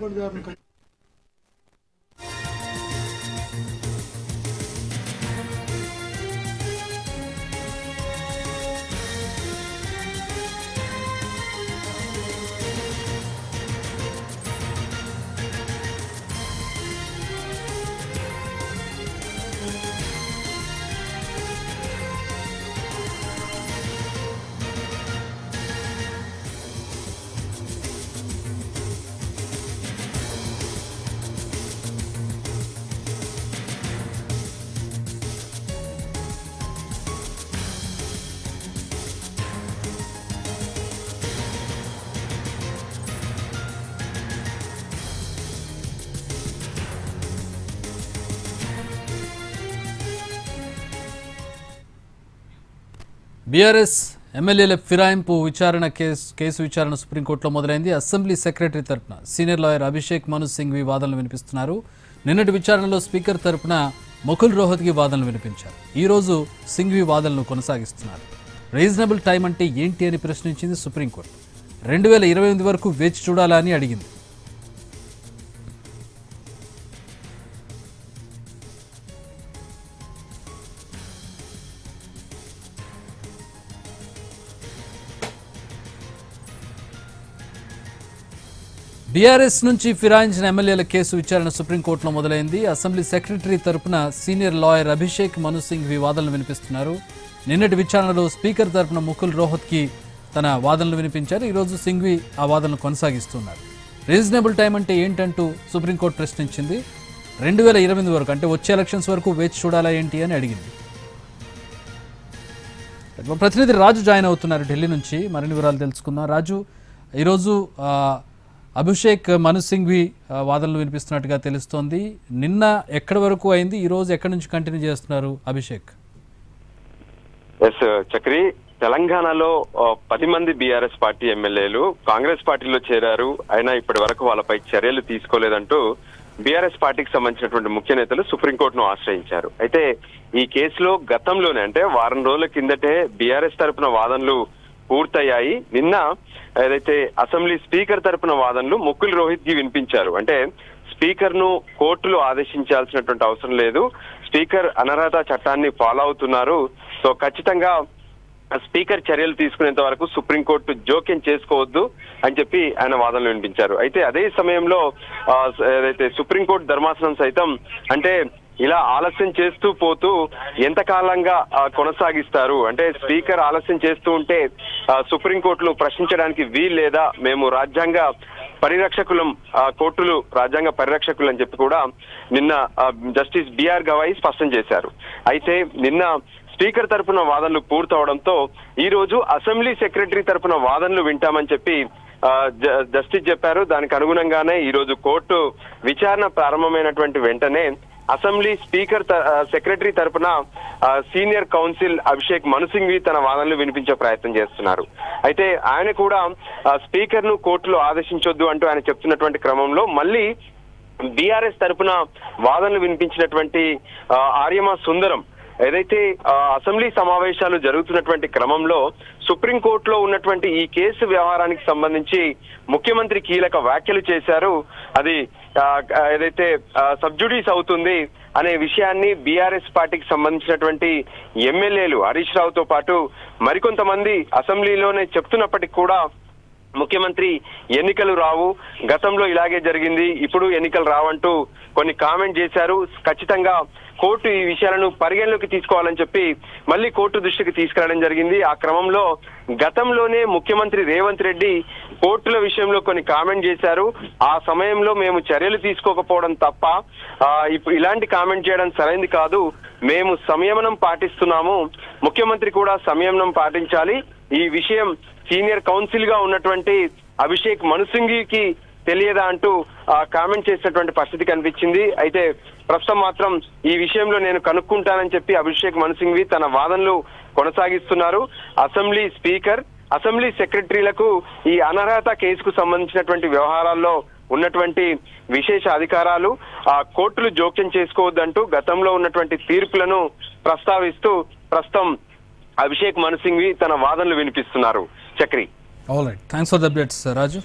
పెట్టుబడిదారులను బీఆర్ఎస్ ఎమ్మెల్యేల ఫిరాయింపు విచారణ కేసు విచారణ సుప్రీంకోర్టులో మొదలైంది. అసెంబ్లీ సెక్రటరీ తరపున సీనియర్ లాయర్ అభిషేక్ మను సింఘ్వి వాదనలు వినిపిస్తున్నారు. నిన్నటి విచారణలో స్పీకర్ తరపున ముకుల్ రోహత్గి వాదనలు వినిపించారు. ఈ రోజు సింఘ్వి వాదనలు కొనసాగిస్తున్నారు. రీజనబుల్ టైం అంటే ఏంటి అని ప్రశ్నించింది సుప్రీంకోర్టు. 2028 వరకు వేచి చూడాలా అని అడిగింది. బీఆర్ఎస్ నుంచి ఫిరాయించిన ఎమ్మెల్యేల కేసు విచారణ సుప్రీంకోర్టులో మొదలైంది. అసెంబ్లీ సెక్రటరీ తరపున సీనియర్ లాయర్ అభిషేక్ మను సింఘ్వి వాదనలు వినిపిస్తున్నారు. నిన్నటి విచారణలో స్పీకర్ తరపున ముకుల్ రోహత్కి తన వాదనలు వినిపించారు. ఈరోజు సింఘ్వి ఆ వాదనలు కొనసాగిస్తున్నారు. రీజనబుల్ టైం అంటే ఏంటంటూ సుప్రీంకోర్టు ప్రశ్నించింది. 2028 వరకు అంటే వచ్చే ఎలక్షన్స్ వరకు వేచి చూడాలా ఏంటి అని అడిగింది. ప్రతినిధి రాజు జాయిన్ అవుతున్నారు ఢిల్లీ నుంచి. మరిన్ని వివరాలు తెలుసుకుందాం. రాజు, ఈరోజు అభిషేక్ మను సింఘ్వి వాదనలు వినిపిస్తున్నట్టుగా తెలుస్తోంది. నిన్న ఎక్కడి వరకు అయింది, ఈ రోజు ఎక్కడి నుంచి కంటిన్యూ చేస్తున్నారు అభిషేక్? చక్రి, తెలంగాణలో 10 మంది బీఆర్ఎస్ పార్టీ ఎమ్మెల్యేలు కాంగ్రెస్ పార్టీలో చేరారు. అయినా ఇప్పటి వరకు వాళ్ళపై చర్యలు తీసుకోలేదంటూ బీఆర్ఎస్ పార్టీకి సంబంధించినటువంటి ముఖ్య నేతలు సుప్రీంకోర్టును ఆశ్రయించారు. అయితే ఈ కేసులో గతంలోనే అంటే వారం రోజుల కిందటే బీఆర్ఎస్ తరపున వాదనలు పూర్తయ్యాయి. నిన్న ఏదైతే అసెంబ్లీ స్పీకర్ తరపున వాదనలు ముకుల్ రోహత్గి వినిపించారు. అంటే స్పీకర్ ను కోర్టులు ఆదేశించాల్సినటువంటి అవసరం లేదు, స్పీకర్ అనర్హత చట్టాన్ని ఫాలో అవుతున్నారు, సో ఖచ్చితంగా స్పీకర్ చర్యలు తీసుకునేంత వరకు సుప్రీంకోర్టు జోక్యం చేసుకోవద్దు అని చెప్పి ఆయన వాదనలు వినిపించారు. అయితే అదే సమయంలో ఏదైతే సుప్రీంకోర్టు ధర్మాసనం సైతం అంటే ఇలా ఆలస్యం చేస్తూ పోతూ ఎంతకాలంగా కొనసాగిస్తారు, అంటే స్పీకర్ ఆలస్యం చేస్తూ ఉంటే సుప్రీంకోర్టులు ప్రశ్నించడానికి వీలు లేదా, మేము రాజ్యాంగ పరిరక్షకులం, కోర్టులు రాజ్యాంగ పరిరక్షకులు అని చెప్పి కూడా నిన్న జస్టిస్ బిఆర్ గవాయి స్పష్టం చేశారు. అయితే నిన్న స్పీకర్ తరపున వాదనలు పూర్తవడంతో ఈ రోజు అసెంబ్లీ సెక్రటరీ తరపున వాదనలు వింటామని చెప్పి జస్టిస్ చెప్పారు. దానికి అనుగుణంగానే ఈ రోజు కోర్టు విచారణ ప్రారంభమైనటువంటి వెంటనే అసెంబ్లీ స్పీకర్ సెక్రటరీ తరపున సీనియర్ కౌన్సిల్ అభిషేక్ మను సింఘ్వి తన వాదనలు వినిపించే ప్రయత్నం చేస్తున్నారు. అయితే ఆయన కూడా స్పీకర్ ను కోర్టులో ఆదేశించొద్దు అంటూ ఆయన చెప్తున్నటువంటి క్రమంలో మళ్ళీ బీఆర్ఎస్ తరపున వాదనలు వినిపించినటువంటి ఆర్యమ సుందరం ఏదైతే అసెంబ్లీ సమావేశాలు జరుగుతున్నటువంటి క్రమంలో సుప్రీంకోర్టులో ఉన్నటువంటి ఈ కేసు వ్యవహారానికి సంబంధించి ముఖ్యమంత్రి కీలక వ్యాఖ్యలు చేశారు. అది ఏదైతే సబ్జుడీస్ అవుతుంది అనే విషయాన్ని బీఆర్ఎస్ పార్టీకి సంబంధించినటువంటి ఎమ్మెల్యేలు హరీష్ రావుతో పాటు మరికొంతమంది అసెంబ్లీలోనే చెప్తున్నప్పటికీ కూడా ముఖ్యమంత్రి ఎన్నికలు రావు, గతంలో ఇలాగే జరిగింది, ఇప్పుడు ఎన్నికలు రావంటూ కొన్ని కామెంట్ చేశారు. ఖచ్చితంగా కోర్టు ఈ విషయాలను పరిగణలోకి తీసుకోవాలని చెప్పి మళ్ళీ కోర్టు దృష్టికి తీసుకురావడం జరిగింది. ఆ క్రమంలో గతంలోనే ముఖ్యమంత్రి రేవంత్ రెడ్డి కోర్టుల విషయంలో కొన్ని కామెంట్ చేశారు. ఆ సమయంలో మేము చర్యలు తీసుకోకపోవడం తప్ప ఇప్పుడు ఇలాంటి కామెంట్ చేయడం సరైంది కాదు, మేము సంయమనం పాటిస్తున్నాము, ముఖ్యమంత్రి కూడా సంయమనం పాటించాలి, ఈ విషయం సీనియర్ కౌన్సిల్ గా ఉన్నటువంటి అభిషేక్ మను సింఘ్వికి తెలియదా అంటూ కామెంట్ చేసినటువంటి పరిస్థితి కనిపించింది. అయితే ప్రస్తుతం మాత్రం ఈ విషయంలో నేను కనుక్కుంటానని చెప్పి అభిషేక్ మను సింఘ్వి తన వాదనలు కొనసాగిస్తున్నారు. అసెంబ్లీ స్పీకర్, అసెంబ్లీ సెక్రటరీలకు ఈ అనర్హత కేసుకు సంబంధించినటువంటి వ్యవహారాల్లో ఉన్నటువంటి విశేష అధికారాలు కోర్టులు జోక్యం చేసుకోవద్దంటూ గతంలో ఉన్నటువంటి తీర్పులను ప్రస్తావిస్తూ ప్రస్తుతం అభిషేక్ మను సింఘ్వి తన వాదనలు వినిపిస్తున్నారు. Chakri, all right, thanks for the updates Raju.